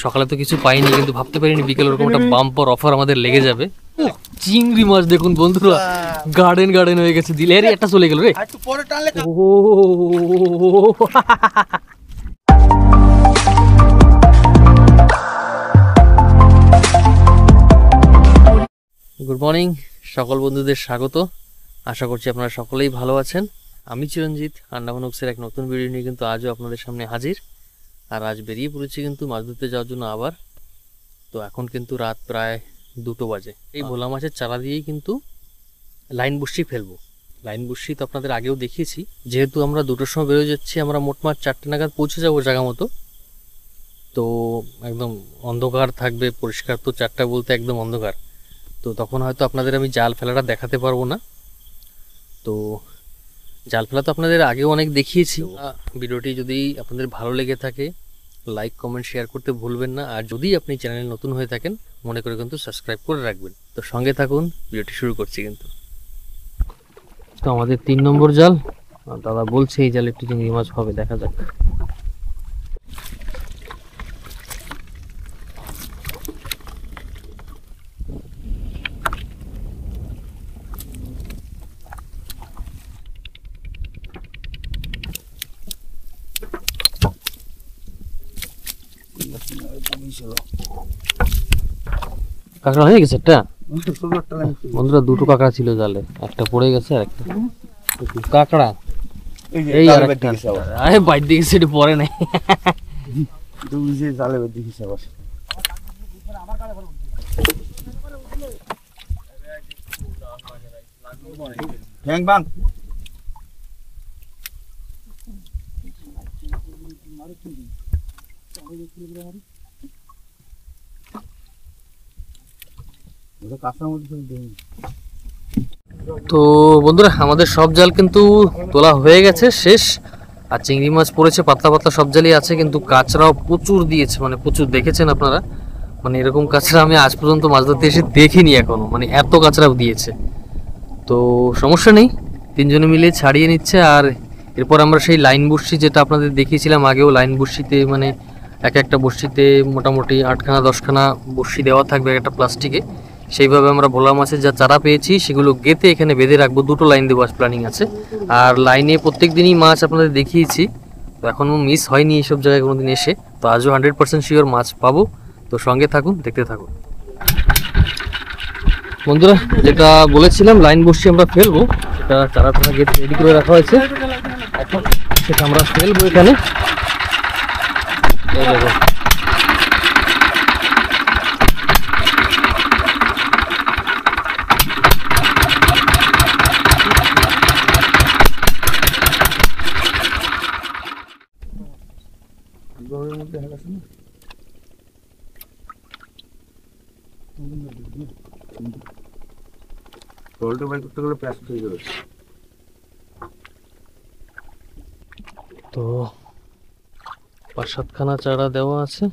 সকালে তো কিছু পাইনি, কিন্তু ভাবতে পারিনি বিকেল ওরকম একটা বাম্পার অফার আমাদের লেগে যাবে। চিংড়ি মাছ দেখুন বন্ধুরা, গার্ডেন গার্ডেন হয়ে গেছে। দিলে একটা চলে গেল রে। গুড মর্নিং সকল বন্ধুদের, স্বাগত। আশা করছি আপনারা সকলেই ভালো আছেন। আমি চিরঞ্জিত, আন্ডামান ওকসের এক নতুন ভিডিও নিয়ে কিন্তু আজও আপনাদের সামনে হাজির। আর আজ বেরিয়ে পড়েছি কিন্তু মাছ ধরতে যাওয়ার জন্য আবার। তো এখন কিন্তু রাত প্রায় 2টো বাজে। এই ভোলা মাছের চারা দিয়েই কিন্তু লাইন বসি ফেলবো। লাইন বসি তো আপনাদের আগেও দেখিয়েছি। যেহেতু আমরা 2টোর সময় বেরোয় যাচ্ছি, আমরা মোটমাট 4টে নাগাদ পৌঁছে যাবো জায়গা মতো। তো একদম অন্ধকার থাকবে, পরিষ্কার তো 4টা বলতে একদম অন্ধকার। তো তখন হয়তো আপনাদের আমি জাল ফেলাটা দেখাতে পারবো না। তো জাল ফেলা তো আপনাদের আগেও অনেক দেখিয়েছি। ভিডিওটি যদি আপনাদের ভালো লেগে থাকে, লাইক কমেন্ট শেয়ার করতে ভুলবেন না। আর যদি আপনি চ্যানেলে নতুন হয়ে থাকেন, মনে করে কিন্তু সাবস্ক্রাইব করে রাখবেন। তো সঙ্গে থাকুন, ভিডিওটি শুরু করছি কিন্তু। তো আমাদের 3 নম্বর জাল, দাদা বলছে এই জালে একটু চিংড়ি মাছ হবে, দেখা যাক। কাঁকড়া হয়ে গেছে একটা বন্ধুরা, 2টো কাঁকড়া ছিল জালে, একটা পড়ে গেছে আর একটা কাঁকড়া এই আর একটা আরে বাইর দিকে সেটা পড়ে নাই। জালে দেখিস আবার ব্যাং বাং তো বন্ধুরা, আমাদের সব জাল কিন্তু তোলা হয়ে গেছে, শেষ। আর চিংড়ি মাছ পড়েছে পাতলা পাতলা, সব জালই আছে, কিন্তু কাঁচরাও প্রচুর দিয়েছে, মানে প্রচুর। দেখেছেন আপনারা, মানে এরকম কাঁচরা আমি আজ পর্যন্ত মাছ ধরতে এসে দেখিনি এখনো, মানে এত কাঁচরাও দিয়েছে। তো সমস্যা নেই, 3জনে মিলে ছাড়িয়ে নিচ্ছে। আর এরপর আমরা সেই লাইন বড়শি, যেটা আপনাদের দেখিয়েছিলাম আগেও, লাইন বড়শিতে মানে একটা বড়শিতে মোটামুটি 8খানা 10খানা বড়শি দেওয়া থাকবে একটা প্লাস্টিকে। সেইভাবে আমরা ভোলা মাছের যা চারা পেয়েছি সেগুলো গেঁথে এখানে বেঁধে রাখবো। 2টো লাইন দেওয়ার প্ল্যানিং আছে। আর লাইনে প্রত্যেক দিনই মাছ আপনাদের দেখিয়েছি, তো এখনও মিস হয়নি এইসব জায়গায় কোনোদিন এসে। তো আজও 100% শিওর মাছ পাবো। তো সঙ্গে থাকুন, দেখতে থাকুন বন্ধুরা। যেটা বলেছিলাম লাইন বসি আমরা ফেলবো, সেটা চারা টারা গেট রেডি করে রাখা হয়েছে, এখন সেটা আমরা ফেলবো এখানে। তো 5-7খানা চারা দেওয়া আছে,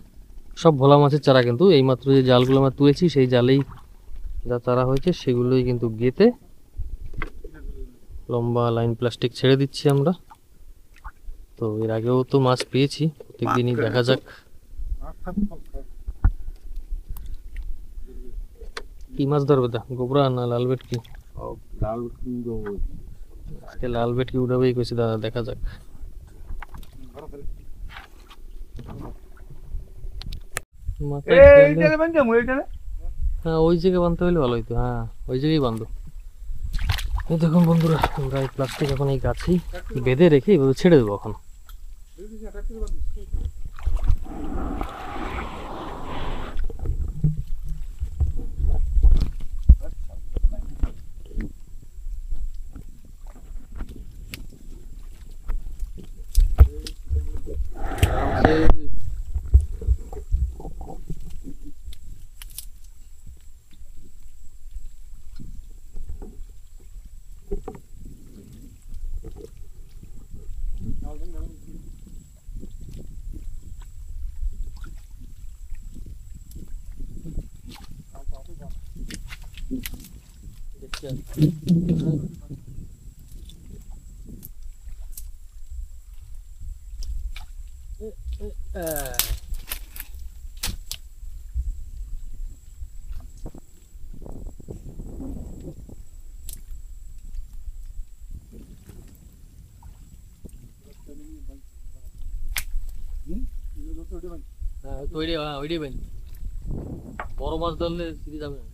সব ভোলা মাছের চারা। কিন্তু এইমাত্র যে জালগুলো আমরা তুলেছি, সেই জালেই যা চারা হয়েছে সেগুলোই কিন্তু গেঁথে লম্বা লাইন প্লাস্টিক ছেড়ে দিচ্ছি আমরা। তো এর আগেও তো মাছ পেয়েছি, প্রত্যেকদিনই দেখা যাক। কি মাছ ধরবে দা, গোবরা না লাল ভেটকি? লাল ভেটকি উঠাবেই কইছি দাদা, দেখা যাক। হ্যাঁ, ওই জায়গায় বাঁধতে হলে ভালো হইতো। হ্যাঁ, ওই জায়গায় বাঁধো। এই দেখুন বন্ধুরা, আমরা এই প্লাস্টিক এখন এই গাছেই বেঁধে রেখে এইভাবে ছেড়ে দেবো এখন। হ্যাঁ তো ওইটাই বাইন, বড় মাছ ধরলে সিরিজ যাবে না।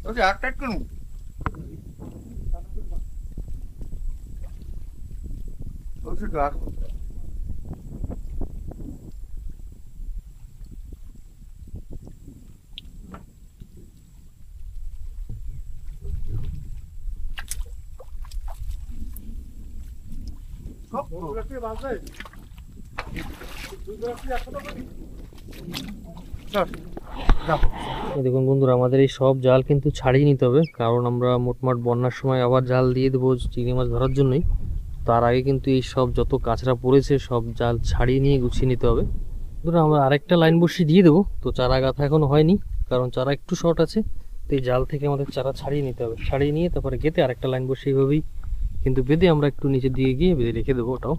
ওকে একটা কোন ওকে গাছ দেখুন বন্ধুরা, আমাদের এই সব জাল কিন্তু ছাড়িয়ে নিতে হবে, কারণ আমরা মোটমাট বন্যার সময় আবার জাল দিয়ে দেবো চিংড়ি মাছ ধরার জন্যই। তার আগে কিন্তু এই সব যত কাঁচরা পড়েছে সব জাল ছাড়িয়ে নিয়ে গুছিয়ে নিতে হবে। বন্ধুরা আমরা আরেকটা লাইন বসিয়ে দিয়ে দেবো, তো চারা গাঁথা এখনো হয়নি কারণ চারা একটু শর্ট আছে। তো এই জাল থেকে আমাদের চারা ছাড়িয়ে নিতে হবে, ছাড়িয়ে নিয়ে তারপরে গেঁথে আরেকটা লাইন বসিয়ে এইভাবেই কিন্তু বেঁধে আমরা একটু নিচের দিকে গিয়ে বেঁধে রেখে দেবো ওটাও।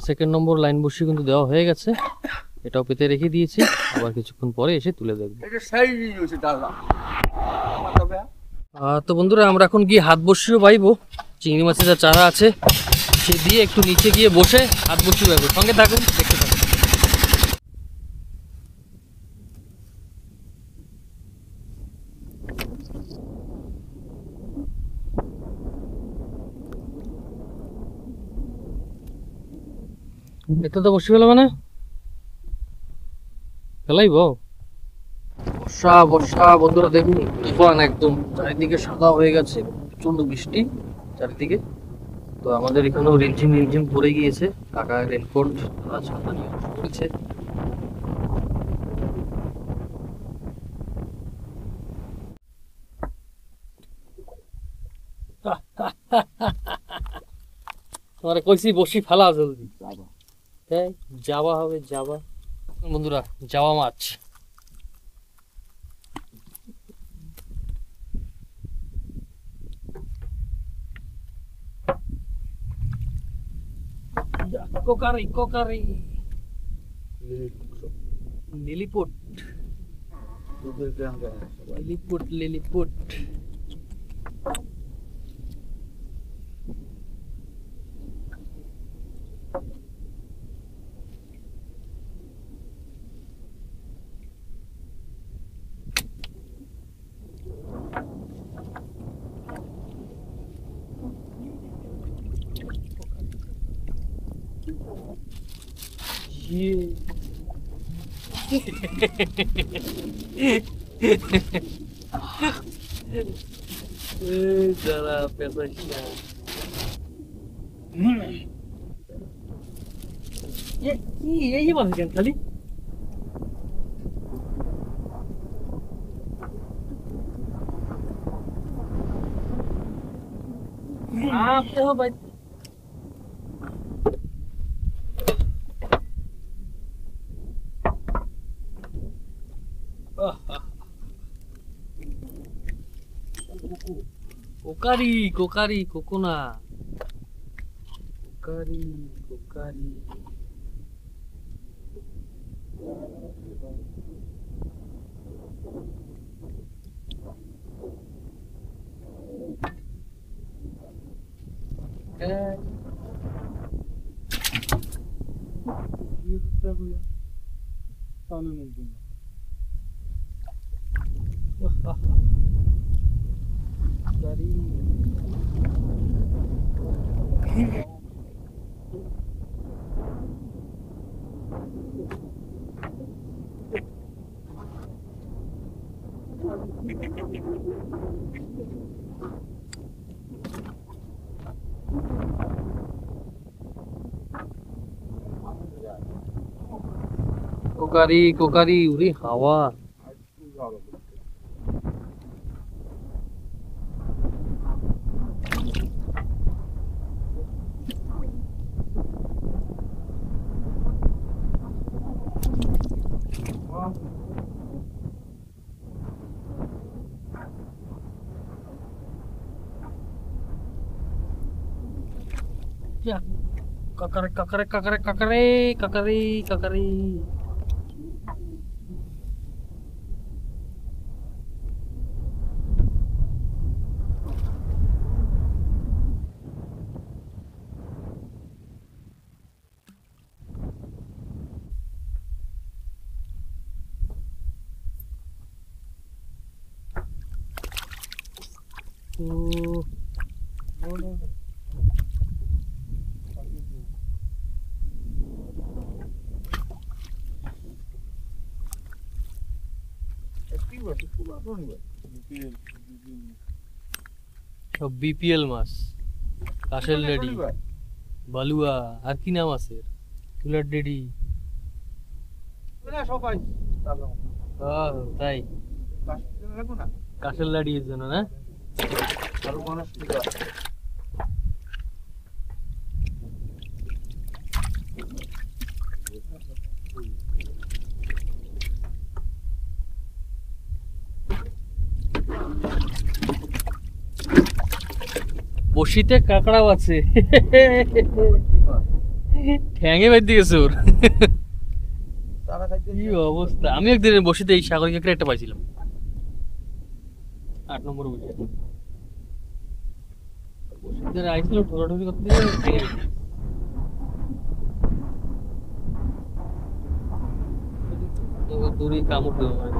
সেকেন্ড নম্বর লাইন বসিয়ে কিন্তু দেওয়া হয়ে গেছে, এটাও পেতে রেখে দিয়েছি, আবার কিছুক্ষণ পরে এসে তুলে দেখবো। এটা সাইজই হচ্ছে ডালা তো বন্ধুরা আমরা এখন গিয়ে হাত বসিয়েও বাইবো, চিংড়ি মাছের যা চারা আছে সে দিয়ে একটু নিচে গিয়ে বসে হাত বসিয়ে বাইবো। সঙ্গে থাকুন, দেখতে থাকুন। এতে তো বসে ফেলবে না, ফেলাইব বর্ষা বর্ষা। বন্ধুরা দেখুন তুফান, একদম চারিদিকে সাদা হয়ে গেছে, প্রচন্ড বৃষ্টি চারিদিকে। তো আমাদের এখানেও রিমঝিম রিমঝিম পড়ে গিয়েছে, কাকা রেনকোট ছাতা নিয়ে বসে পড়েছে। তোমার কইছি বসি ফেলা জলদি, তাই যাওয়া হবে যাওয়া। বন্ধুরা যাওয়া মাছ, কোকারি কোকারি লিলিপুট লিলিপুট লিলিপুট। যারা পেশা এই মানুষ খালি ভাই কোকারি কোকারি কোকোনা কোকারি কোকারি। কোকারি কোকারি, উরি হাওয়া। Ya, kakare kakare kakare kakare kakare kakare. Oh. সব বিপিএল মাছ, কাশেল লেডি, বালুয়া, আর কি নাম আছে, তুলার ডেডি। তাই কাশেল লাড়ি এর জন্য না। বসিতে কাঁকড়াও আছে, ঠ্যাঙে বাইর দিয়েছে ওর। কি অবস্থা! আমি একদিন বসিতে এই সাগর কাঁকড়া একটা পাইছিলাম, 8 নম্বর বসিতে। বসিতে আইছিল ঠোরাঠুরি করতে, দূরে কামড় দেওয়া হয়।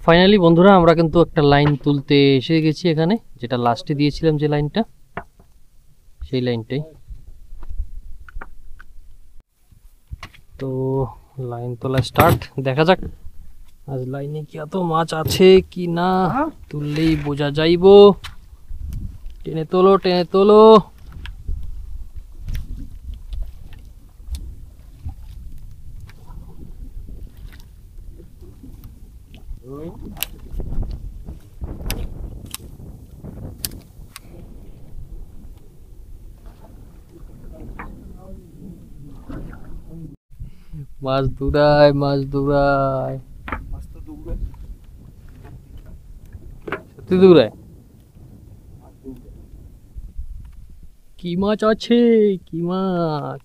ফাইনালি বন্ধুরা, আমরা কিন্তু একটা লাইন তুলতে এসে গেছি এখানে, যেটা লাস্টে দিয়েছিলাম যে লাইনটা, সেই লাইনটাই। তো লাইন তোলা স্টার্ট, দেখা যাক আজ লাইনে কি এত মাছ আছে কি না, তুললেই বোঝা যাইবো। টেনে তোলো টেনে তোলো। মাছ দৌড়ায়, মাছ দৌড়ায়, সত্যি দৌড়ায়। কি মাছ আছে, কি মাছ?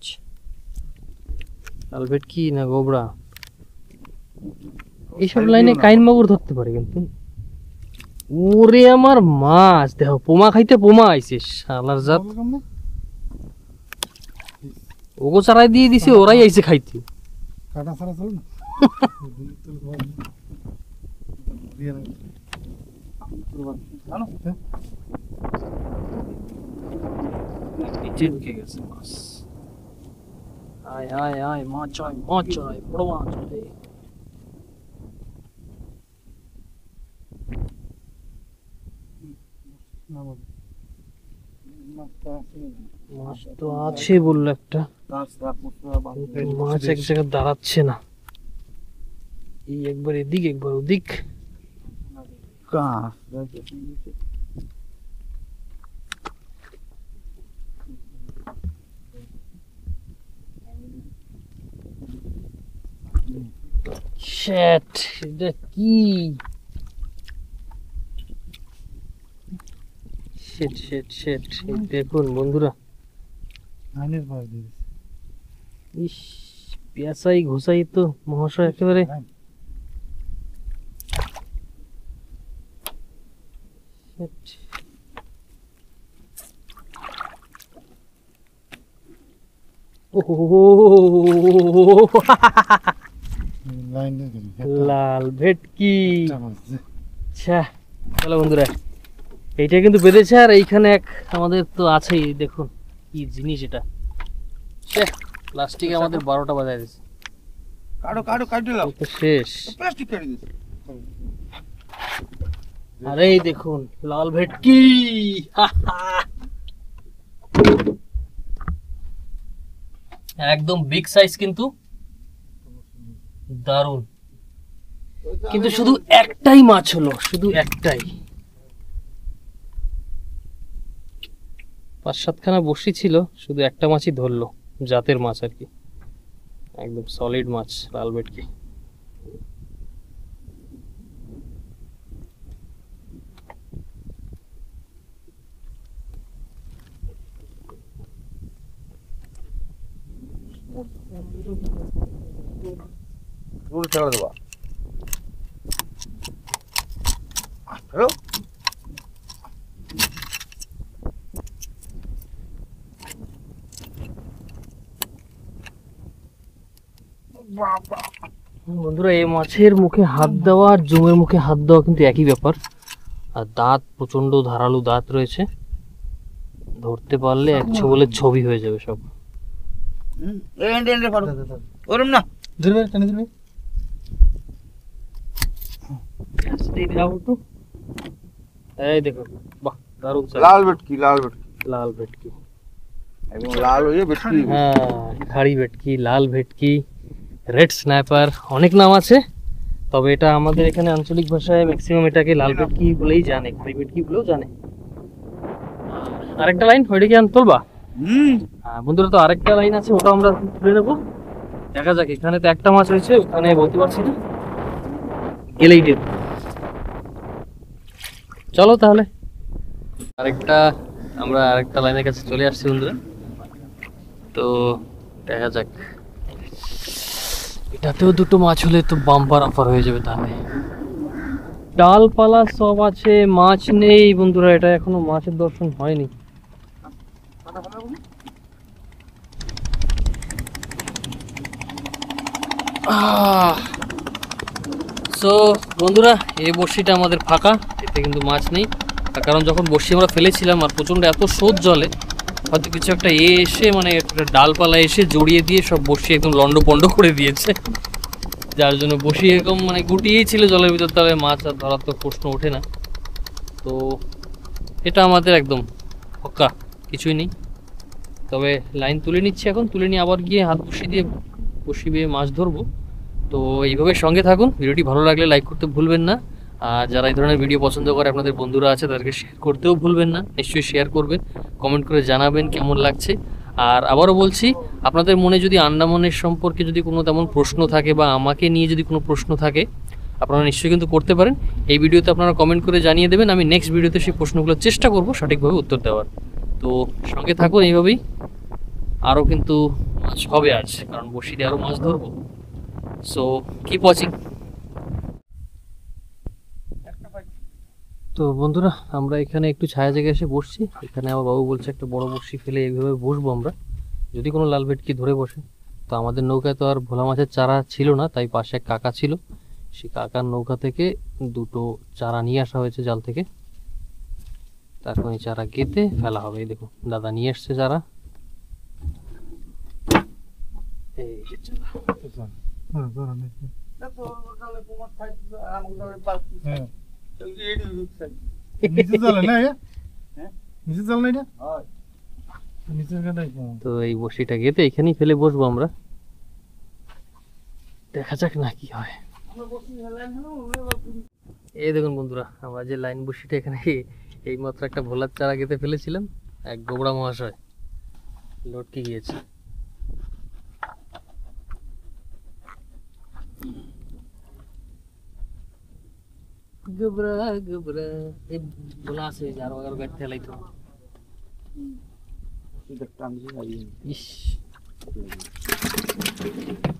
কালভেট কি না গোবরা? এইসব লাইনে কাইন মাগুর ধরতে পারে কিন্তু। ওরে আমার মাছ, দেখো পোমা খাইতে পোমা আইছে, শালার জাত। ওগো চারাই দিয়ে দিছে, ওরাই আইছে খাইতে। কাটা ছাড়া চলে না। নিচে ঢুকে গেছে মাছ। আয় আয় আয়, মাছ আয়, মাছ আয়, বড় মাছ আয়। মাছ তো আছে বললো একটা, মাছ এক জায়গায় দাঁড়াচ্ছে না। এই একবার এদিক একবার ওদিক। শিট, এটা কি? শিট শিট শিট, দেখুন বন্ধুরা, ইস, পেঁচাই ঘুষাই তো মহাশয় একেবারে। লাল ভেটকি। আচ্ছা চলো বন্ধুরা, এইটা কিন্তু বেঁধেছে, আর এইখানে এক আমাদের তো আছেই, দেখুন কি জিনিস এটা। প্লাস্টিক আমাদের 12টা বাজায় দিয়েছে। কাটো কাটো কাটো লাও, তো শেষ। প্লাস্টিক কেটে দিছে। আরে এই দেখুন লাল ভেটকি। একদম বিগ সাইজ, কিন্তু দারুণ। কিন্তু শুধু একটাই মাছ হলো, শুধু একটাই। 5-7খানা বড়শি ছিল, শুধু একটা মাছই ধরলো, জাতের মাছ আর কি, একদম সলিড মাছ, লাল ভেটকি। রুল ছেড়ে দেবা। হ্যালো, বন্ধুরা, এই মাছের মুখে হাত দেওয়া আর জমের মুখে হাত দেওয়া কিন্তু একই ব্যাপার। আর দাঁত প্রচন্ড ধারালো দাঁত রয়েছে, ধরতে পারলে এক ছোবলের ছবি হয়ে যাবে সব। এন্ড এন্ড ফাড়ো ওরম না, ধরবে টানে ধরবে। এই দেখো, বাহ, দারুণ size। লাল ভেটকি, লাল ভেটকি, লাল ভেটকি, একদম লাল হয়ে ভেটকি। হ্যাঁ, খাড়ি ভেটকি, লাল ভেটকি, রেড স্ন্যাপার, অনেক নাম আছে। তবে এটা আমাদের এখানে আঞ্চলিক ভাষায় ম্যাক্সিমাম এটাকে লাল ভেটকি বলেই জানে, খাড়ি ভেটকি বলেও জানে। আরেকটা লাইন ওইটা কি তুলবা? বন্ধুরা, তো আরেকটা লাইন আছে, ওটা আমরা তুলে নেবো। দেখা যাক, এখানে তো একটা মাছ হয়েছে, ওখানে বলতে পারছি না, গেলেই দেব। চলো তাহলে আমরা আরেকটা লাইনের কাছে চলে আসছি বন্ধুরা। তো দেখা যাক, এটাতেও দুটো মাছ হলে তো বাম্পার অফার হয়ে যাবে। তাহলে ডালপালা সব আছে, মাছ নেই বন্ধুরা, এটা এখনো মাছের দর্শন হয়নি। সো বন্ধুরা, এই বড়শিটা আমাদের ফাঁকা, এতে কিন্তু মাছ নেই। তার কারণ যখন বড়শি আমরা ফেলেছিলাম আর প্রচণ্ড এত স্রোত জলে, হয়তো কিছু একটা এসে মানে একটা ডালপালা এসে জড়িয়ে দিয়ে সব বড়শি একদম লন্ডভন্ড করে দিয়েছে, যার জন্য বড়শি এরকম মানে গুটিয়েই ছিল জলের ভিতর, তবে মাছ আর ধরার তো প্রশ্ন ওঠে না। তো এটা আমাদের একদম ফাঁকা, কিছুই নেই। তবে লাইন তুলে নিচ্ছি এখন, তুলে নিয়ে আবার গিয়ে হাত বড়শি দিয়ে মাছ ধরবো। তো এইভাবে সঙ্গে থাকুন, ভিডিওটি ভালো লাগলে লাইক করতে ভুলবেন না। আর যারা এই ধরনের ভিডিও পছন্দ করে, আপনাদের বন্ধুরা আছে, তাদেরকে শেয়ার করতেও ভুলবেন না, নিশ্চয়ই শেয়ার করবেন, কমেন্ট করে জানাবেন কেমন লাগছে। আর আবারও বলছি, আপনাদের মনে যদি আন্দামানের সম্পর্কে যদি কোনো তেমন প্রশ্ন থাকে বা আমাকে নিয়ে যদি কোনো প্রশ্ন থাকে, আপনারা নিশ্চয়ই কিন্তু করতে পারেন। এই ভিডিওতে আপনারা কমেন্ট করে জানিয়ে দেবেন, আমি নেক্সট ভিডিওতে সেই প্রশ্নগুলো চেষ্টা করব সঠিকভাবে উত্তর দেওয়ার। তো সঙ্গে থাকুন এইভাবেই, আরও কিন্তু মাছ হবে আজ, কারণ বড়শি দিয়ে আরও মাছ ধরবো। So keep watching. তো বন্ধুরা, আমরা এখানে একটু ছায়া জায়গায় এসে বসছি। এখানে আমার বাবু বলছে একটা বড় বড়শি ফেলে এইভাবে বসবো আমরা, যদি কোনো লাল ভেটকি ধরে বসে। তো আমাদের নৌকায় তো আর ভোলা মাছের চারা ছিল না, তাই পাশে এক কাকা ছিল, সেই কাকার নৌকা থেকে দুটো চারা নিয়ে আসা হয়েছে জাল থেকে। তারপর এই চারা গেঁথে ফেলা হবে। এই দেখুন, দাদা নিয়ে এসছে চারা, এই যে চারা। তো এই বড়শিটা গেঁথে এখানেই ফেলে বসবো আমরা, দেখা যাক না কি হয়। এই দেখুন বন্ধুরা, আমরা যে লাইন বড়শিটা এখানে এই মাত্র একটা ভোলার চারা গেঁথে ফেলেছিলাম, এক গোবরা মহাশয় লটকে গিয়েছে। গোবরা গোবরা, এই ভোলা আছে, আরো আরো গাড়ি ফেলাইতো। ইস,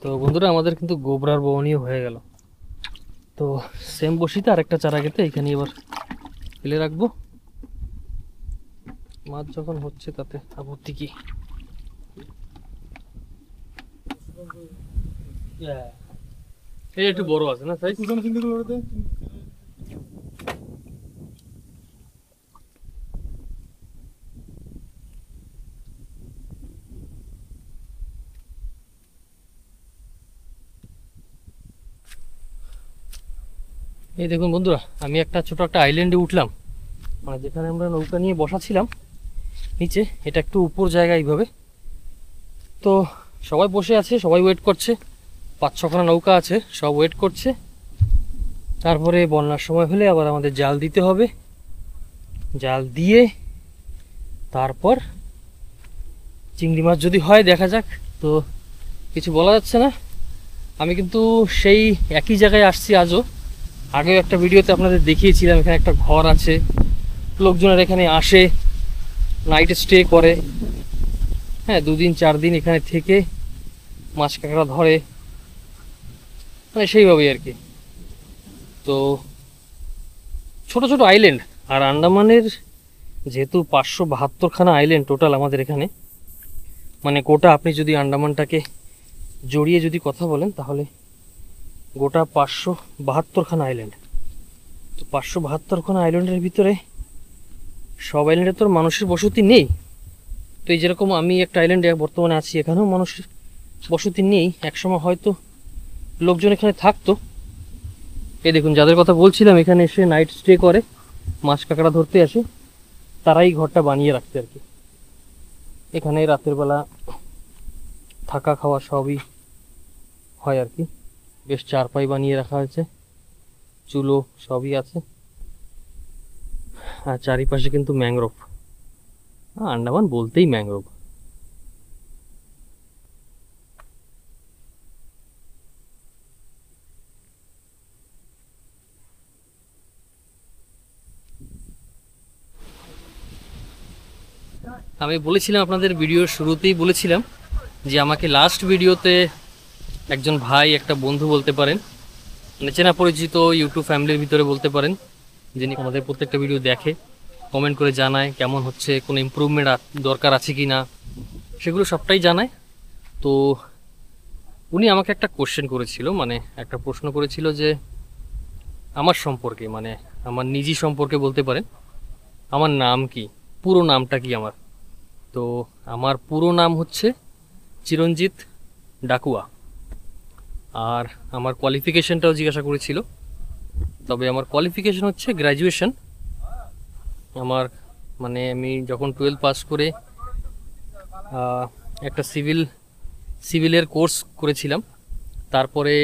তো বন্ধুরা, আমাদের কিন্তু গোবরার বহনীয় হয়ে গেল। তো সেম বসিতে আরেকটা চারা গেতে এখানে এবার ফেলে রাখবো। মাছ যখন হচ্ছে তাতে আপত্তি কি। এই একটু বড় আছে না সাইজ? এই দেখুন বন্ধুরা, আমি একটা ছোট একটা আইল্যান্ডে উঠলাম, মানে যেখানে আমরা নৌকা নিয়ে বসা ছিলাম নিচে, এটা একটু উপর জায়গা এইভাবে। তো সবাই বসে আছে, সবাই ওয়েট করছে, 5-6খানা নৌকা আছে, সব ওয়েট করছে। তারপরে বন্যার সময় হলে আবার আমাদের জাল দিতে হবে, জাল দিয়ে তারপর চিংড়ি মাছ যদি হয় দেখা যাক। তো কিছু বলা যাচ্ছে না। আমি কিন্তু সেই একই জায়গায় আসছি আজও। আগেও একটা ভিডিওতে আপনাদের দেখিয়েছিলাম, এখানে একটা ঘর আছে, লোকজনের এখানে আসে, নাইট স্টে করে, হ্যাঁ 2 দিন 4 দিন এখানে থেকে মাছ কাঁকড়া ধরে, মানে সেইভাবেই আর কি। তো ছোট ছোট আইল্যান্ড, আর আন্দামানের যেহেতু 572খানা আইল্যান্ড টোটাল আমাদের এখানে, মানে গোটা আপনি যদি আন্দামানটাকে জড়িয়ে যদি কথা বলেন তাহলে গোটা 572খানা আইল্যান্ড। তো 572খানা আইল্যান্ডের ভিতরে সব আইল্যান্ডে তো মানুষের বসতি নেই। তো এই যেরকম আমি একটা আইল্যান্ডে বর্তমানে আছি, এখানেও মানুষের বসতি নেই। একসময় হয়তো লোকজন এখানে থাকতো। এই দেখুন যাদের কথা বলছিলাম এখানে এসে নাইট স্টে করে, মাছ কাঁকড়া ধরতে আসে, তারাই ঘরটা বানিয়ে রাখতে আর কি। এখানে রাতের বেলা থাকা খাওয়া সবই হয় আর কি। বেশ চারপাই বানিয়ে রাখা হয়েছে, চুলো সবই আছে, আর চারিপাশে কিন্তু ম্যাংগ্রোভ। আন্দামান বলতেই ম্যাংগ্রোভ। আমি বলেছিলাম আপনাদের ভিডিওর শুরুতেই বলেছিলাম যে আমাকে লাস্ট ভিডিওতে একজন ভাই, একটা বন্ধু বলতে পারেন, মানে চেনা পরিচিত ইউটিউব ফ্যামিলির ভিতরে বলতে পারেন, যিনি আমাদের প্রত্যেকটা ভিডিও দেখে, কমেন্ট করে জানায় কেমন হচ্ছে, কোনো ইমপ্রুভমেন্ট দরকার আছে কি না, সেগুলো সবটাই জানায়। তো উনি আমাকে একটা কোশ্চেন করেছিল, মানে একটা প্রশ্ন করেছিল যে আমার সম্পর্কে, মানে আমার নিজের সম্পর্কে বলতে পারেন, আমার নাম কি, পুরো নামটা কি আমার। তো আমার পুরো নাম হচ্ছে চিরঞ্জিত ডাকুয়া। আর আমার কোয়ালিফিকেশনটাও জিজ্ঞাসা করেছিল, তবে আমার কোয়ালিফিকেশন হচ্ছে গ্র্যাজুয়েশন। আমার মানে আমি যখন 12 পাস করে একটা সিভিলের কোর্স করেছিলাম, তারপরে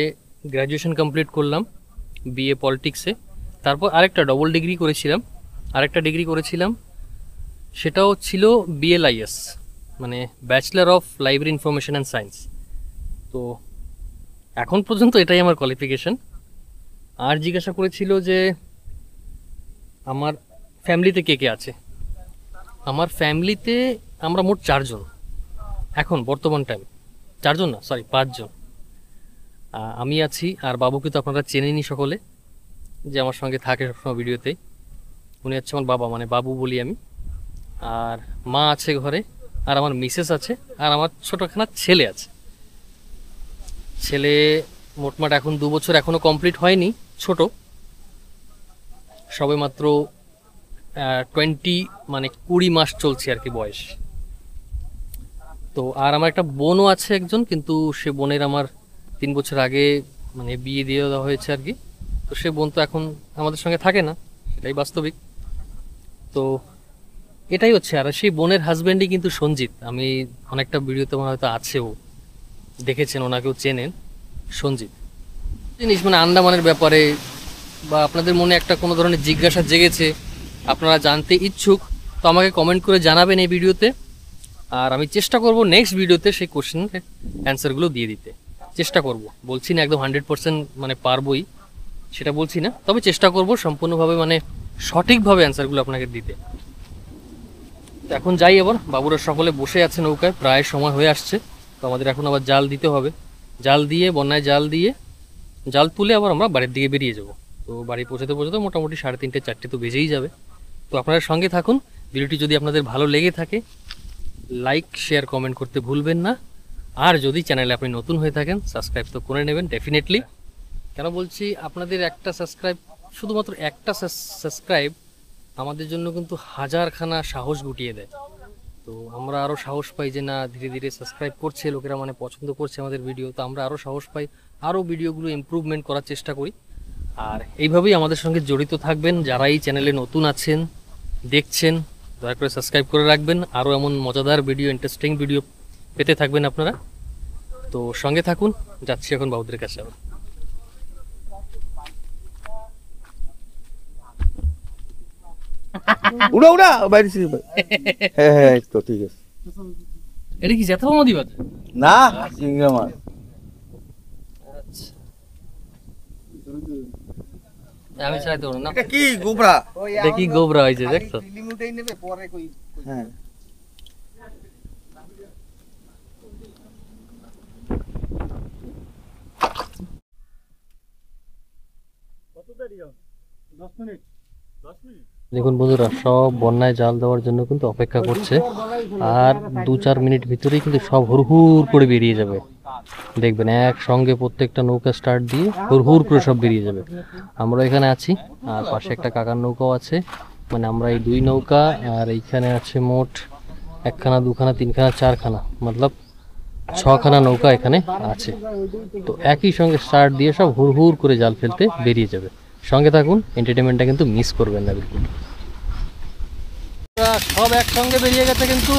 গ্র্যাজুয়েশন কমপ্লিট করলাম বিএ পলিটিক্সে, তারপর আরেকটা ডবল ডিগ্রি করেছিলাম, আরেকটা ডিগ্রি করেছিলাম, সেটাও ছিল বিএলআইএস, মানে bachelor of library information and science. তো এখন পর্যন্ত এটাই আমার কোয়ালিফিকেশন। আর জিজ্ঞাসা করেছিল যে আমার ফ্যামিলিতে কে কে আছে। আমার ফ্যামিলিতে আমরা মোট 4 জন এখন বর্তমান টাইম, 4 জন না, সরি 5 জন। আমি আছি, আর বাবুকে তো আপনারা চেনেনি সকলে, যে আমার সঙ্গে থাকে সবসময় ভিডিওতেই। উনি হচ্ছে আমার বাবা, মানে বাবু বলি আমি। আর মা আছে ঘরে, আর আমার মিসেস আছে, আর আমার ছোটখানা ছেলে আছে। ছেলে মোটমাট এখন 2 বছর এখনো কমপ্লিট হয়নি, ছোট, সবে মাত্র 20 মাস চলছে আর কি বয়স। তো আর আমার একটা বোনও আছে একজন, কিন্তু সে বোনের আমার 3 বছর আগে মানে বিয়ে দিয়ে দেওয়া হয়েছে আর কি। তো সে বোন তো এখন আমাদের সঙ্গে থাকে না, সেটাই বাস্তবিক। তো এটাই হচ্ছে। আর সেই বোনের হাজব্যান্ডই কিন্তু সঞ্জিত। আমি অনেকটা ভিডিওতে আমার হয়তো আছেও, দেখেছেন, ওনাকেও চেনেন, সঞ্জিত। জিনিস মানে আন্দামানের ব্যাপারে বা আপনাদের মনে একটা কোনো ধরনের জিজ্ঞাসা জেগেছে, আপনারা জানতে ইচ্ছুক, তো আমাকে কমেন্ট করে জানাবেন এই ভিডিওতে। আর আমি চেষ্টা করব নেক্সট ভিডিওতে সেই কোশ্চেনের অ্যান্সারগুলো দিয়ে দিতে চেষ্টা করব। বলছি না একদম 100% মানে পারবই, সেটা বলছি না, তবে চেষ্টা করব সম্পূর্ণভাবে মানে সঠিকভাবে অ্যান্সারগুলো আপনাকে দিতে। তো এখন যাই, এবার বাবুরা সকলে বসে আছে নৌকায়, প্রায় সময় হয়ে আসছে। তো আমাদের এখন আবার জাল দিতে হবে, জাল দিয়ে বন্যায় জাল দিয়ে জাল তুলে আবার আমরা বাড়ির দিকে বেরিয়ে যাব। তো বাড়ি পৌঁছাতে পৌঁছাতে মোটামুটি 3:30 4টে তো বেজেই যাবে। তো আপনারা সঙ্গে থাকুন। ভিডিওটি যদি আপনাদের ভালো লেগে থাকে লাইক শেয়ার কমেন্ট করতে ভুলবেন না। আর যদি চ্যানেলে আপনি নতুন হয়ে থাকেন সাবস্ক্রাইব তো করে নেবেন ডেফিনেটলি। কেন বলছি, আপনাদের একটা সাবস্ক্রাইব, শুধুমাত্র একটা সাবস্ক্রাইব আমাদের জন্য কিন্তু হাজারখানা সাহস গুটিয়ে দেয়। তো আমরা আরও সাহস পাই যে না, ধীরে ধীরে সাবস্ক্রাইব করছে লোকেরা, মানে পছন্দ করছে আমাদের ভিডিও, তো আমরা আরও সাহস পাই, আরও ভিডিওগুলো ইমপ্রুভমেন্ট করার চেষ্টা করি। আর এইভাবেই আমাদের সঙ্গে জড়িত থাকবেন। যারা এই চ্যানেলে নতুন আছেন, দেখছেন, দয়া করে সাবস্ক্রাইব করে রাখবেন। আরও এমন মজাদার ভিডিও, ইন্টারেস্টিং ভিডিও পেতে থাকবেন আপনারা। তো সঙ্গে থাকুন, যাচ্ছি এখন বাবুদের কাছে আবার। উড়া উড়া বাইরে ছিল। হ্যাঁ হ্যাঁ তো ঠিক আছে। এটা কি জ্যাঠা নদী বাদ? না চিংড়ি মাছ। আমি চাইতে পারবো না। এটা কি গোবরা? দেখি গোবরা হয়েছে দেখছো? লিমিটেই নেবে পরে কই। হ্যাঁ দেখুন বন্ধুরা, সব বন্যায় জাল দেওয়ার জন্য কিন্তু অপেক্ষা করছে, আর 2-4 মিনিট ভিতরেই কিন্তু সব হুড়হুড় করে বেরিয়ে যাবে। দেখবেন একসঙ্গে প্রত্যেকটা নৌকা স্টার্ট দিয়ে হুড়হুড় করে সব বেরিয়ে যাবে। আমরা এখানে আছি, আর পাশে একটা কাকার নৌকাও আছে, মানে আমরা এই 2 নৌকা, আর এইখানে আছে মোট 1খানা 2খানা 3খানা 4খানা, মতলব 6খানা নৌকা এখানে আছে। তো একই সঙ্গে স্টার্ট দিয়ে সব হুড়হুড় করে জাল ফেলতে বেরিয়ে যাবে। সঙ্গে থাকুন, এন্টারটেনমেন্টটা কিন্তু মিস করবেন না বিলকুল। সব একসঙ্গে বেরিয়ে গেছে কিন্তু।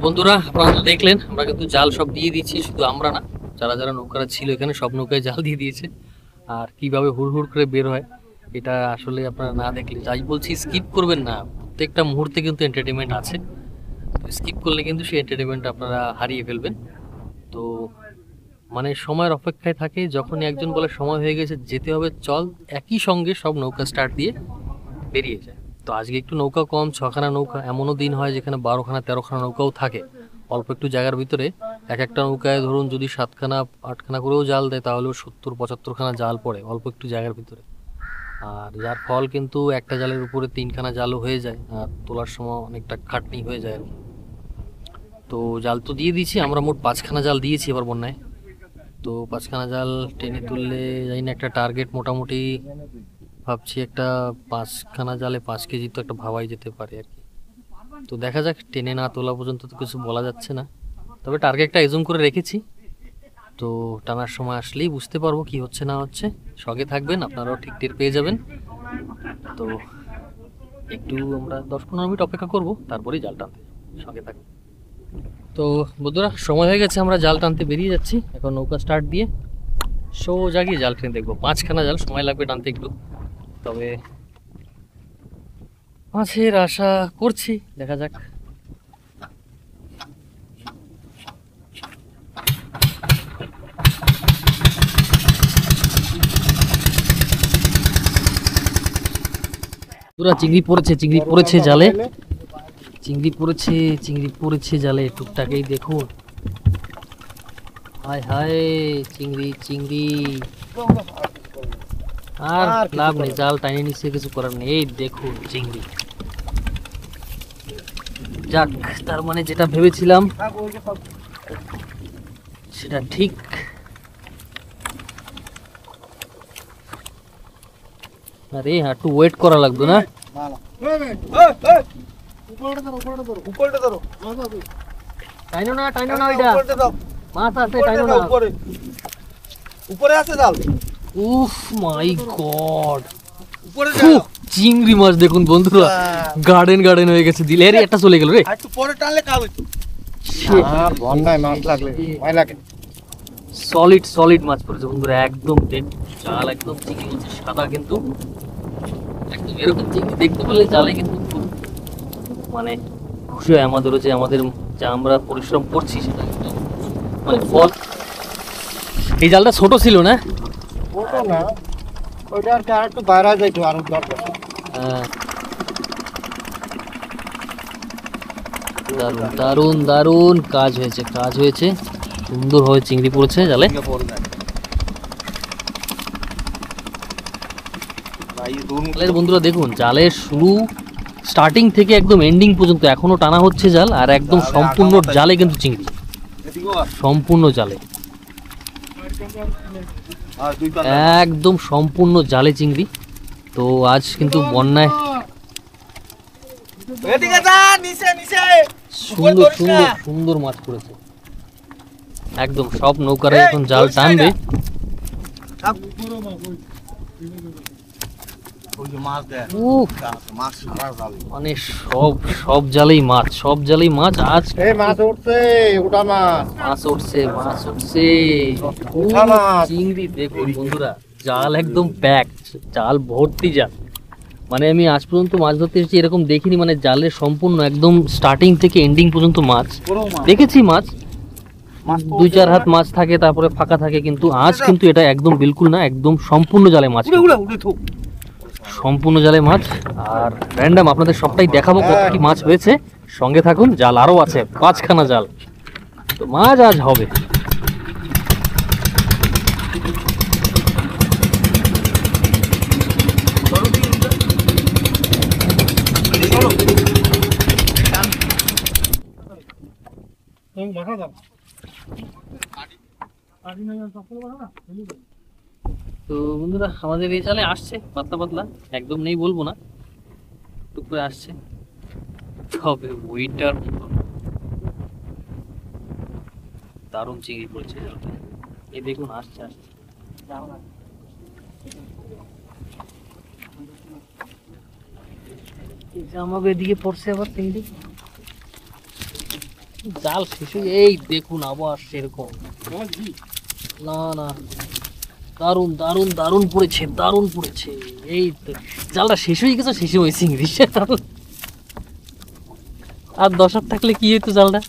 বন্ধুরা, আপনারা তো দেখলেন আমরা কিন্তু জাল সব দিয়ে দিচ্ছি। শুধু আমরা না, যারা যারা নৌকারা ছিল এখানে সব নৌকায় জাল দিয়ে দিয়েছে। আর কিভাবে হুড়হুড় করে বের হয় এটা আসলে আপনারা না দেখলে, যাই বলছি স্কিপ করবেন না। প্রত্যেকটা মুহূর্তে কিন্তু এন্টারটেনমেন্ট আছে, স্কিপ করলে কিন্তু সেই এন্টারটেনমেন্ট আপনারা হারিয়ে ফেলবেন। তো মানে সময়ের অপেক্ষায় থাকে, যখনই একজন বলে সময় হয়ে গেছে যেতে হবে চল, একই সঙ্গে সব নৌকা স্টার্ট দিয়ে বেরিয়ে যায়। তো আজকে একটু নৌকা কম, 6খানা নৌকা। এমনও দিন হয় যেখানে 12খানা 13খানা নৌকাও থাকে অল্প একটু জায়গার ভিতরে। এক একটা নৌকায় ধরুন যদি 7খানা 8খানা করেও জাল দেয় তাহলেও 70-75খানা জাল পড়ে অল্প একটু জায়গার ভিতরে। আর যার ফল কিন্তু একটা জালের উপরে 3খানা জালও হয়ে যায়, আর তোলার সময় অনেকটা খাটনি হয়ে যায় আর কি। তো জাল তো দিয়ে দিয়েছি আমরা, মোট 5খানা জাল দিয়েছি এবার বন্যায়। তো 5খানা জাল টেনে তুললে জানি না, একটা টার্গেট মোটামুটি ভাবছি একটা 5খানা জালে 5 কেজি তো একটা ভাবাই যেতে পারে আর কি। তো দেখা যাক, টেনে না তোলা পর্যন্ত তো কিছু বলা যাচ্ছে না, তবে টার্গেটটা এজুম করে রেখেছি। তো টানার সময় আসলেই বুঝতে পারবো কি হচ্ছে না হচ্ছে। সঙ্গে থাকবেন, আপনারাও ঠিক টের পেয়ে যাবেন। তো একটু আমরা 10-15 মিনিট অপেক্ষা করব, তারপরেই জাল টানতে সঙ্গে থাকবেন। তো বন্ধুরা, সময় হয়ে গেছে, আমরা জাল টানতে বেরিয়ে যাচ্ছি এখন নৌকা স্টার্ট দিয়ে। সোজা গিয়ে জাল টেনে দেখবো। 5খানা জাল, সময় লাগবে টানতে একটু, তবে মাছের আশা করছি, দেখা যাক। পুরা চিংড়ি পড়েছে, চিংড়ি পড়েছে জালে, চিংড়ি পড়েছে, চিংড়ি পড়েছে জালে টুকটাকেই দেখুন। হায় হায়, চিংড়ি চিংড়ি। আর লাভ নেই, জাল টাইনে নিচ্ছে, কিছু করার নেই। এই দেখুন চিংড়ি। যাক, তার মানে যেটা ভেবেছিলাম সেটা ঠিক। আরে একটু ওয়েট করা লাগবে না? টাইনো না, টাইনো না, ওইটা মাছ আছে, টাইনো না। উপরে আছে জাল। উফ মাই গড, চিংড়ি মাছ দেখুন বন্ধুরা, গার্ডেন গার্ডেন হয়ে গেছে। দিলে একটা চলে গেল রে। একটু পরে টানলে কাল হইতো। বন্ধায় মাছ লাগলে ভয় লাগে। সলিড সলিড মাছ পড়েছে বন্ধুরা, একদম জাল একদম চিংড়ি মাছের সাদা, কিন্তু একদম এরকম চিংড়ি দেখতে পেলে জালে কিন্তু খুব মানে খুশি হয় আমাদেরও, যে আমাদের যা আমরা পরিশ্রম করছি সেটা কিন্তু মানে ফল। এই জালটা ছোট ছিল না? ওটা না, ওইটা আর একটু বাইরে যাইতো আরো দরকার। হ্যাঁ, দারুণ দারুণ দারুণ কাজ হয়েছে, কাজ হয়েছে, সুন্দর হয়ে চিংড়ি পড়েছে জালে। জালের বন্ধুরা দেখুন, জালের শুরু স্টার্টিং থেকে একদম এন্ডিং পর্যন্ত এখনো টানা হচ্ছে জাল, আর একদম সম্পূর্ণ জালে কিন্তু চিংড়ি, সম্পূর্ণ জালে, একদম সম্পূর্ণ জালে চিংড়ি। তো আজ কিন্তু বন্যায় সুন্দর সুন্দর সুন্দর মাছ পড়েছে, একদম সব নৌকারে এখন জাল টানবে। উফ, মানে সব সব জালেই মাছ, সব জালেই মাছ। আজ মাছ উঠছে, ওটা মাছ, মাছ উঠছে, মাছ উঠছে, চিংড়ি দেখুন বন্ধুরা, জাল একদম প্যাক, জাল ভর্তি জাল। মানে আমি আজ পর্যন্ত মাছ ধরতে এসেছি এরকম দেখিনি, মানে জালের সম্পূর্ণ একদম স্টার্টিং থেকে এন্ডিং পর্যন্ত মাছ দেখেছি। মাছ 2-4 হাত মাছ থাকে, তারপরে ফাঁকা থাকে, কিন্তু আজ কিন্তু এটা একদম বিলকুল না, একদম সম্পূর্ণ জালে মাছ, সম্পূর্ণ জালে মাছ। আর র্যান্ডম আপনাদের সবটাই দেখাবো কত কি মাছ হয়েছে, সঙ্গে থাকুন। জাল আরো আছে, 5খানা জাল, তো মাছ আজ হবে। তো বন্ধুরা আমাদের এই জালে আসছে পাতলা পাতলা, একদম নেই বলবো না, টুক করে আসছে, তবে ওইটার দারুণ চিংড়ি পড়েছে। এই দেখুন আসছে আসছে, আমাকে এদিকে পড়ছে আবার চিংড়ি, জাল শেষ হয়ে, এই দেখুন আবার সেরকম, না না দারুণ দারুণ দারুণ পড়েছে, দারুণ পড়েছে। এই তো জালটা শেষ হয়ে গেছে, শেষে ওই চিংড়ি আর 10 হাত থাকলে কি হইতো জালটা।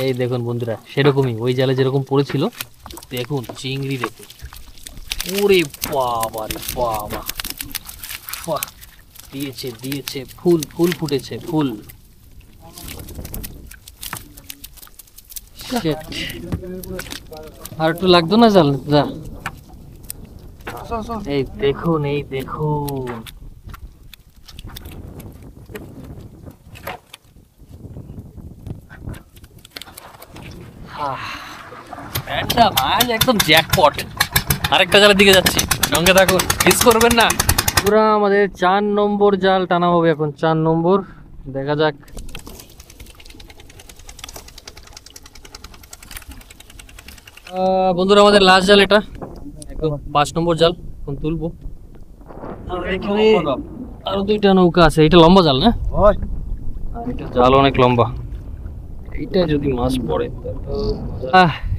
এই দেখুন বন্ধুরা, সেরকমই ওই জালে যেরকম পড়েছিল, দেখুন চিংড়ি দেখুন, ওরে বাবা রে বাবা, বাহ, দিয়েছে দিয়েছে, ফুল ফুল ফুটেছে, ফুল। আর একটু লাগতো না জাল, যা। এই দেখুন, এই দেখুন, একদম জ্যাকপট। আরেকটা জালের দিকে যাচ্ছি, সঙ্গে থাকুন, মিস করবেন না। পুরা আমাদের 4 নম্বর জাল টানা হবে এখন, 4 নম্বর, দেখা যাক। বন্ধুরা আমাদের লাস্ট জাল এটা, একদম 5 নম্বর জাল, এখন তুলবো। এখানে আরো 2টা নৌকা আছে, এটা লম্বা জাল না, আর এটা জাল অনেক লম্বা, এইটা যদি মাছ পড়ে।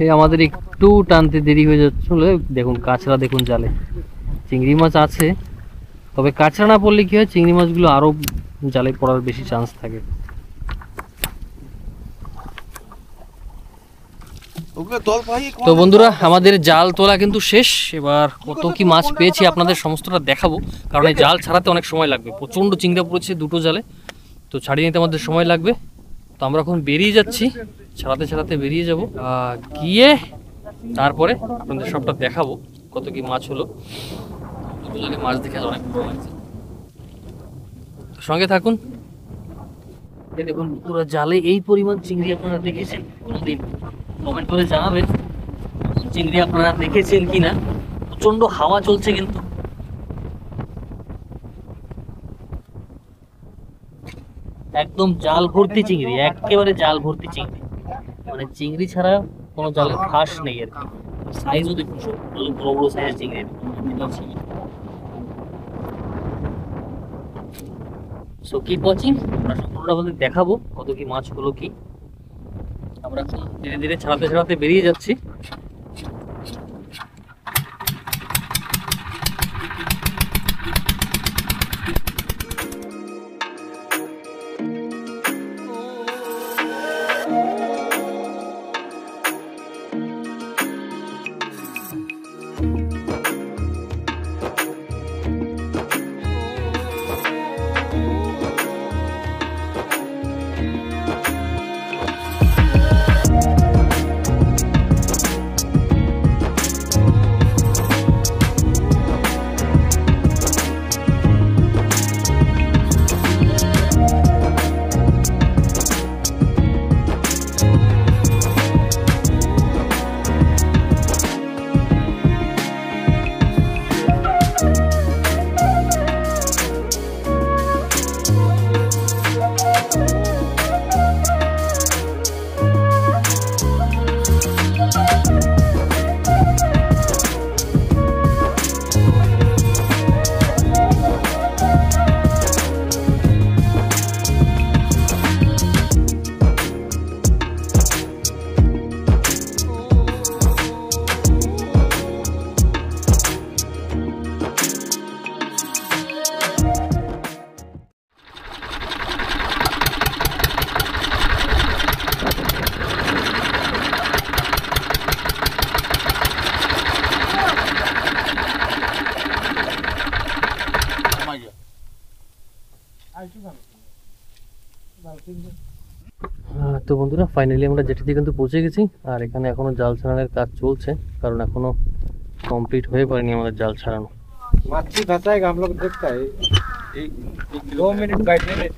এই আমাদের একটু টানতে দেরি হয়ে যাচ্ছিল, দেখুন কাঁচরা দেখুন জালে, চিংড়ি মাছ আছে, তবে কাঁচরা না পড়লে কি হয়, চিংড়ি মাছগুলো আরো জালে পড়ার বেশি চান্স থাকে। তো বন্ধুরা আমাদের জাল তোলা কিন্তু শেষ, এবার কত কি মাছ পেয়েছি আপনাদের সমস্তটা দেখাবো, কারণ এই জাল ছাড়াতে অনেক সময় লাগবে, প্রচন্ড চিংড়া পড়েছে 2টো জালে, তো ছাড়িয়ে নিতে আমাদের সময় লাগবে। তো আমরা এখন বেরিয়ে যাচ্ছি, ছাড়াতে ছাড়াতে বেরিয়ে যাব, গিয়ে তারপরে আপনাদের সবটা দেখাবো কত কি মাছ হলো। মাছ দেখে অনেক ভালো লাগছে, সঙ্গে থাকুন। দেখুন পুরো জালে এই পরিমাণ চিংড়ি আপনারা দেখেছেন কোনদিন? কমেন্ট করে জানাবেন চিংড়ি আপনারা দেখেছেন কিনা। প্রচন্ড হাওয়া চলছে কিন্তু, একদম জাল ভর্তি চিংড়ি, একেবারে জাল ভর্তি চিংড়ি, মানে চিংড়ি ছাড়া কোনো জালের ফাঁস নেই আর কি। সাইজও দেখুন, বড় বড় সাইজের চিংড়ি। সো কিপ ওয়াচিং, আমরা আমরা আপনাদের দেখাবো কত কি মাছ হলো কি। আমরা ধীরে ধীরে ছাড়াতে ছাড়াতে বেরিয়ে যাচ্ছি। তো বন্ধুরা ফাইনালি আমরা জেটিতে কিন্তু পৌঁছে গেছি, আর এখানে এখনো জাল ছাড়ানোর কাজ চলছে, কারণ এখনো কমপ্লিট হয়ে পারেনি আমাদের জাল ছাড়ানো। मच्छी फंसाएगा हम लोग देखता है 2 मिनट बैठने में।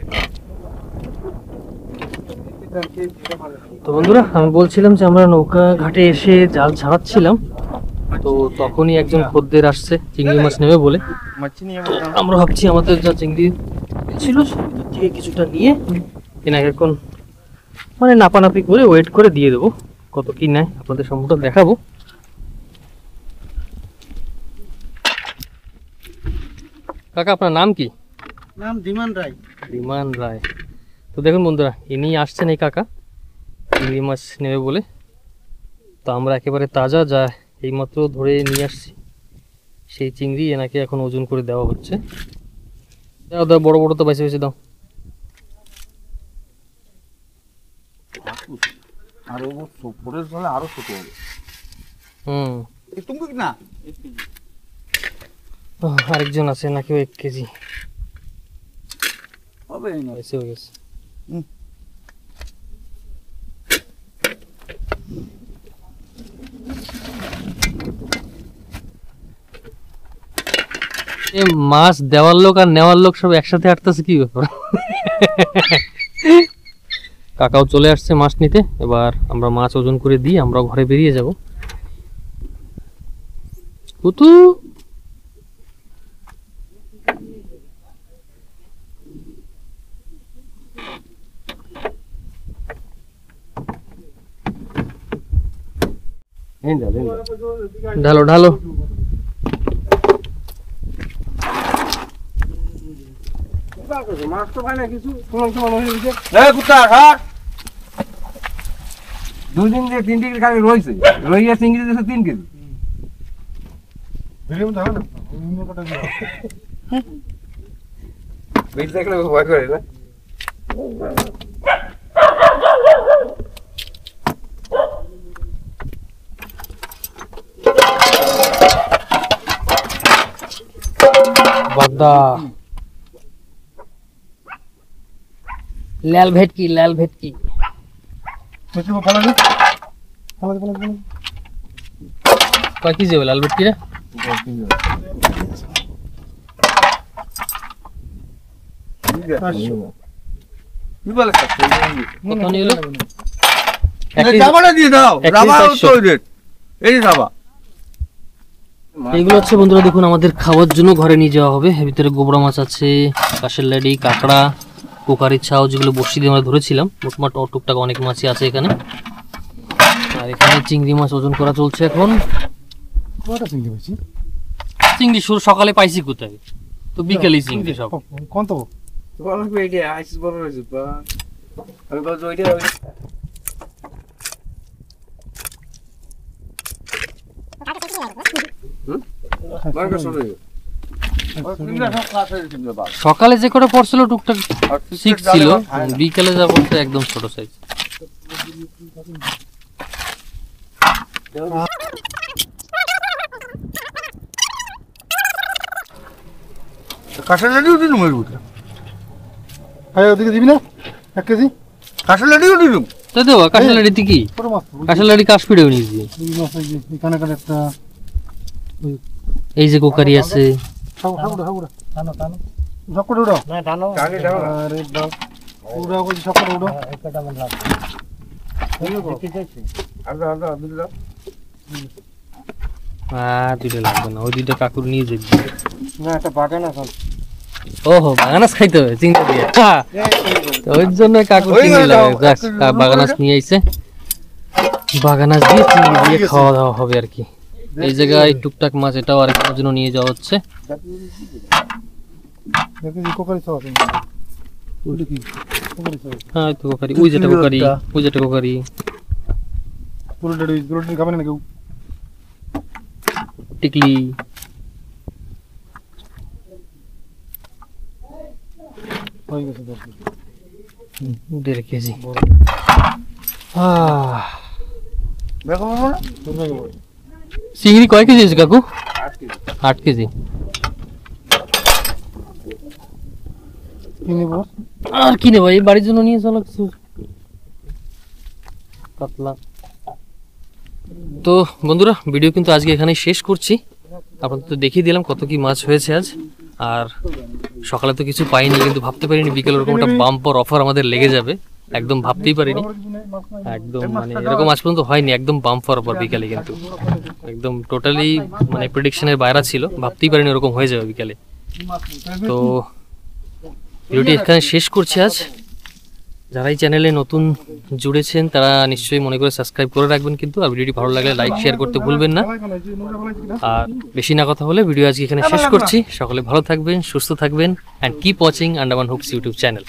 তো বন্ধুরা আমি বলছিলাম যে আমরা নৌকা ঘাটে এসে জাল ছাড়াচ্ছিলাম, তো তখনই একজন খদ্দের আসছে চিংড়ি মাছ নেবে বলে। मच्छी नहीं है তো আমরা ভাবছি আমাদের যা চিংড়ি ছিল সেটার থেকে কিছুটা নিয়ে এনাকে এখন মানে নাপানাপি করে ওয়েট করে দিয়ে দেবো, কত কি নেয় আপনাদের সম্পূর্ণ দেখাবো। কাকা আপনার নাম কি? নাম ধীমান রায়। বিমান রায়। তো দেখুন বন্ধুরা ইনি আসছেন এই কাকা চিংড়ি মাছ নেবে বলে। তো আমরা একেবারে তাজা যা এইমাত্র ধরে নিয়ে আসছি সেই চিংড়ি এনাকে এখন ওজন করে দেওয়া হচ্ছে। দাও দাও, বড় বড় তো বেশি বেশি দাও। আর ও সুপুরের জন্য আরো ছোট হবে। তুমি না আরেকজন আছে নাকি 1 কেজি হবে না। বেশি হয়ে গেছে। এ মাছ দেওয়ার লোক আর নেওয়ার লোক সব একসাথে হাঁটতেছে, কি ব্যাপার? কাকাও চলে আসছে মাছ নিতে, এবার আমরা মাছ ওজন করে দিই আমরা ঘরে বেরিয়ে যাব। কুতু ঢালো ঢালো। মাছ তো পাই না কিছু, সমান সমান হয়ে গেছে। এই কুত্তা খা। 2 দিন যে 3 ডিগ্রি খালি রইছে, রইয়া চিংড়ি দিয়েছে 3 কেজি। ভিডিও দাও না, অন্য কথা দাও। বেশ দেখলে ভয় করে না। বাগদা লাল ভেটকি, লাল ভেটকি। কিছু ফলা দে। ফলা দে, ফলা দে। কয় কেজি হবে লাল ভেটকি রে? কি বলে কত নিলো? জামাটা দিয়ে দাও, জামা তো রেট এই যে জামা। এগুলো হচ্ছে বন্ধুরা দেখুন আমাদের খাওয়ার জন্য ঘরে নিয়ে যাওয়া হবে। এর ভিতরে গোবরা মাছ আছে, কাশের লাডি, কাঁকড়া, কোকারির ছাও, যেগুলো বসি দিয়ে আমরা ধরেছিলাম। মোটমাট টুকটাক অনেক মাছই আছে এখানে। আর এখানে চিংড়ি মাছ ওজন করা চলছে এখন। কয়টা চিংড়ি পাইছি? চিংড়ি সকালে পাইছি কোথায়, তো বিকেলেই চিংড়ি সব। কোন তো বড় পেটে আইস বড় হয়েছে বা আমি বলছি ওইটা মার্কা শুনে সকালে যে করে পড়ছিল টুকটাক ঠিক ছিল, বিকেলে যা বলতে একদম ছোট সাইজ। কাঁঠাল লাড়িও দিলুম এর ভিতরে। আয় ওদিকে দিবি না 1 কেজি কাঁঠাল লাড়িও দিলুম। তাই তো কাঁঠালাড়িতে কি ছোট মাছ কাঁঠালাড়ি কাশ্মীরেও নিয়েছি। এই মাছ এই যে এখানে কানে একটা এই যে কোকারি আছে, হাগুড়া টানো ঝকড় উড়ো না টানো আরে বাপ উড়া কই ঝকড় উড়ো একটা মন লাগবে দেখি যাচ্ছে আদা দিলা দুটো লাগবে না, ওই দুটো কাকুর নিয়ে যাবি। না একটা বাগান আছে ওহো বাগানাস খাইতে হবে চিংড়ি দিয়ে, তো ওই জন্য কাকুর চিংড়ি লাগে। যাক, বাগানাস নিয়ে আইছে, বাগানাস দিয়ে চিংড়ি দিয়ে খাওয়া দাওয়া হবে আর কি। এই জায়গায় টুকটাক মাছ এটাও আরেকজনের জন্য নিয়ে যাওয়া হচ্ছে। দেখি কোকারি খাওয়া তুমি ওই কি কোকারি খাওয়া হ্যাঁ তো কোকারি, ওই যেটা কোকারি, ওই যেটা কোকারি। পুরোটা খাবে না কেউ টিকলি, হয়ে গেছে 1.5 কেজি। দেখো বাবা না চিংড়ি কয় কেজি আছে কাকু? 8 কেজি। কিনে বস আর কি নেবো, এই বাড়ির জন্য নিয়ে চলো কিছু কাতলা। তো বন্ধুরা, ভিডিও কিন্তু আজকে এখানেই শেষ করছি। আপনাদের তো দেখিয়ে দিলাম কত কি মাছ হয়েছে আজ। আর সকালে তো কিছু পাইনি, কিন্তু ভাবতে পারিনি বিকেল ওরকম একটা বাম্পার অফার আমাদের লেগে যাবে, একদম ভাবতেই পারিনি। একদম মানে এরকম আজ পর্যন্ত হয়নি, একদম বাম্পার অফার বিকেলে, কিন্তু একদম টোটালি মানে প্রেডিকশনের বাইরে ছিল, ভাবতেই পারিনি ওরকম হয়ে যাবে বিকেলে। তো ভিডিওটি এখানে শেষ করছি আজ। যারা এই চ্যানেলে নতুন জুড়েছেন তারা নিশ্চয়ই মনে করে সাবস্ক্রাইব করে রাখবেন কিন্তু, আর ভিডিওটি ভালো লাগলে লাইক শেয়ার করতে ভুলবেন না। আর বেশি না কথা বলে ভিডিও আজকে এখানে শেষ করছি। সকলে ভালো থাকবেন, সুস্থ থাকবেন, and keep watching Andaman hooks YouTube channel.